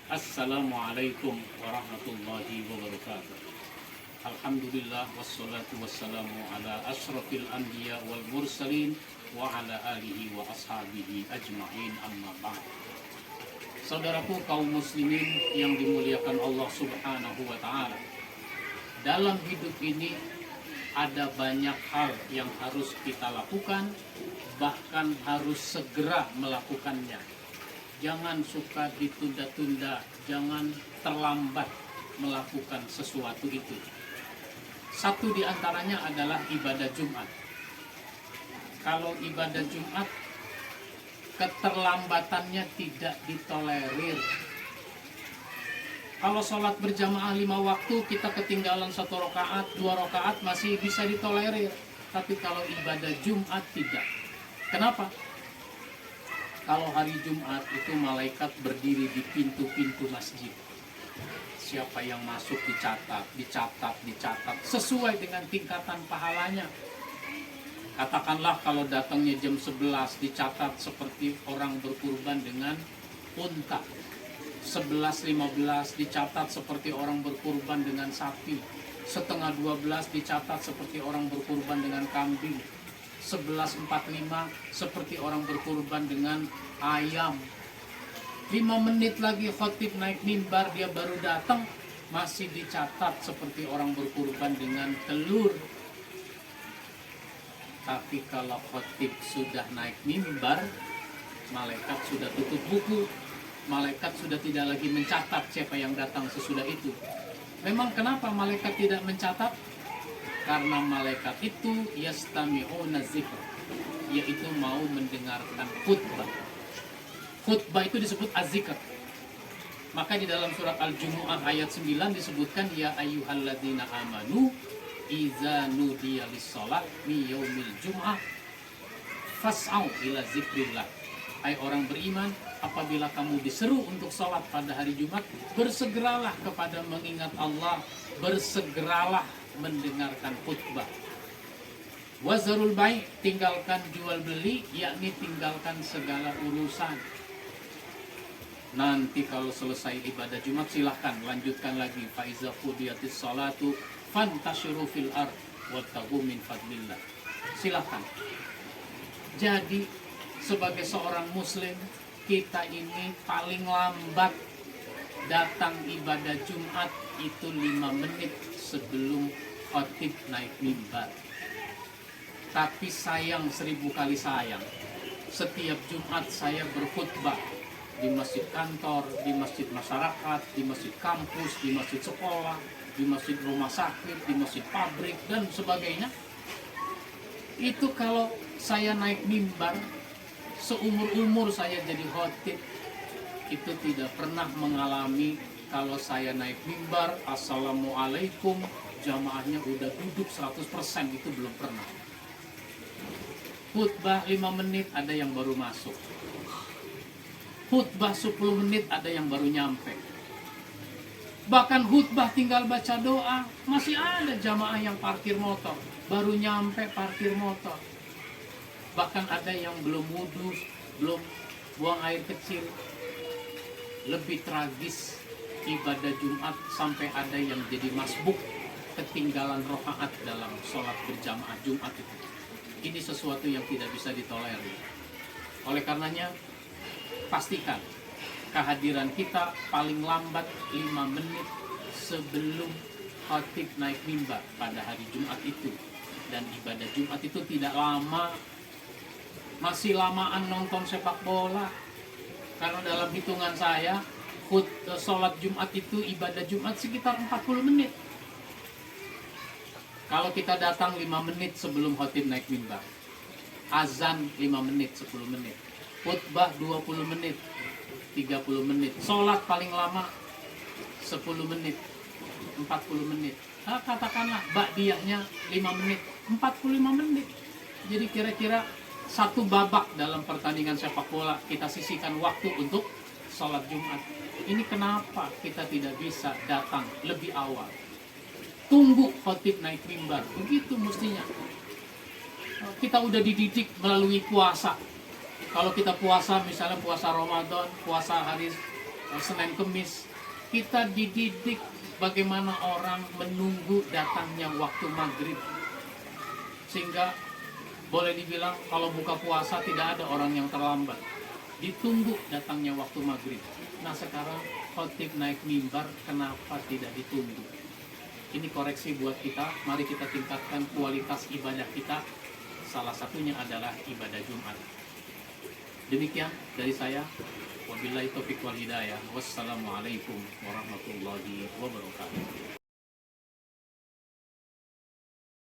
Assalamualaikum warahmatullahi wabarakatuh. Alhamdulillah wassalatu wassalamu ala asyrafil anbiya wal mursalin wa ala alihi wa ashabihi ajma'in, amma ba'd. Saudaraku kaum muslimin yang dimuliakan Allah subhanahu wa ta'ala, dalam hidup ini ada banyak hal yang harus kita lakukan, bahkan harus segera melakukannya. Jangan suka ditunda-tunda, jangan terlambat melakukan sesuatu itu. Satu di antaranya adalah ibadah Jumat. Kalau ibadah Jumat, keterlambatannya tidak ditolerir. Kalau sholat berjamaah 5 waktu, kita ketinggalan 1 rakaat, 2 rakaat masih bisa ditolerir. Tapi kalau ibadah Jumat tidak. Kenapa? Kalau hari Jumat itu malaikat berdiri di pintu-pintu masjid. Siapa yang masuk dicatat sesuai dengan tingkatan pahalanya. Katakanlah kalau datangnya jam 11 dicatat seperti orang berkurban dengan unta. 11.15 dicatat seperti orang berkurban dengan sapi. Setengah 12 dicatat seperti orang berkurban dengan kambing. 11.45 seperti orang berkurban dengan ayam. 5 menit lagi khatib naik mimbar, dia baru datang, masih dicatat seperti orang berkurban dengan telur. Tapi kalau khatib sudah naik mimbar, malaikat sudah tutup buku, malaikat sudah tidak lagi mencatat siapa yang datang sesudah itu. Memang kenapa malaikat tidak mencatat? Karena malaikat itu yastami'una dzikr, yaitu mau mendengarkan khutbah. Khutbah itu disebut az-zikr. Maka di dalam surat Al-Jumu'ah ayat 9 disebutkan ya ayyuhalladzina amanu idza nudiya lis-shalah mi yaumil jum'ah fas'au ila dzikrillah. Hai orang beriman, apabila kamu diseru untuk salat pada hari Jumat, bersegeralah kepada mengingat Allah, bersegeralah mendengarkan khutbah. Wazarul bai', tinggalkan jual beli, yakni tinggalkan segala urusan. Nanti kalau selesai ibadah Jumat silahkan lanjutkan lagi. Faiza qudiyatis salatu fantashiru fil ard wabtaghu min fadlillah. Silahkan. Jadi sebagai seorang muslim, kita ini paling lambat datang ibadah Jumat itu 5 menit sebelum khatib naik mimbar. Tapi sayang 1000 kali sayang, setiap Jumat saya berkhutbah di masjid kantor, di masjid masyarakat, di masjid kampus, di masjid sekolah, di masjid rumah sakit, di masjid pabrik dan sebagainya. Itu kalau saya naik mimbar, seumur-umur saya jadi khatib, itu tidak pernah mengalami kalau saya naik mimbar assalamualaikum jamaahnya udah duduk 100%, itu belum pernah. Khutbah 5 menit ada yang baru masuk, khutbah 10 menit ada yang baru nyampe, bahkan khutbah tinggal baca doa masih ada jamaah yang parkir motor, baru nyampe parkir motor. Bahkan ada yang belum wudu, belum buang air kecil. Lebih tragis ibadah Jumat sampai ada yang jadi masbuk, ketinggalan rakaat dalam sholat berjamaah Jumat itu. Ini sesuatu yang tidak bisa ditolerir. Oleh karenanya, pastikan kehadiran kita paling lambat 5 menit sebelum khatib naik mimbar pada hari Jumat itu. Dan ibadah Jumat itu tidak lama, masih lamaan nonton sepak bola. Karena dalam hitungan saya, sholat Jumat itu, ibadah Jumat sekitar 40 menit. Kalau kita datang 5 menit sebelum khatib naik mimbar, azan 5 menit, 10 menit, khutbah 20 menit, 30 menit, sholat paling lama 10 menit, 40 menit. Nah, katakanlah ba'diyahnya 5 menit, 45 menit. Jadi kira-kira 1 babak dalam pertandingan sepak bola kita sisihkan waktu untuk sholat Jumat. Ini kenapa kita tidak bisa datang lebih awal? Tunggu khatib naik mimbar, begitu mestinya. Kita udah dididik melalui puasa. Kalau kita puasa, misalnya puasa Ramadan, puasa hari Senin Kemis, kita dididik bagaimana orang menunggu datangnya waktu maghrib. Sehingga boleh dibilang kalau buka puasa tidak ada orang yang terlambat. Ditunggu datangnya waktu maghrib. Nah sekarang khotib naik mimbar, kenapa tidak ditunggu? Ini koreksi buat kita, mari kita tingkatkan kualitas ibadah kita. Salah satunya adalah ibadah Jumat. Demikian dari saya. Wabillahi taufiq wal hidayah. Wassalamualaikum warahmatullahi wabarakatuh.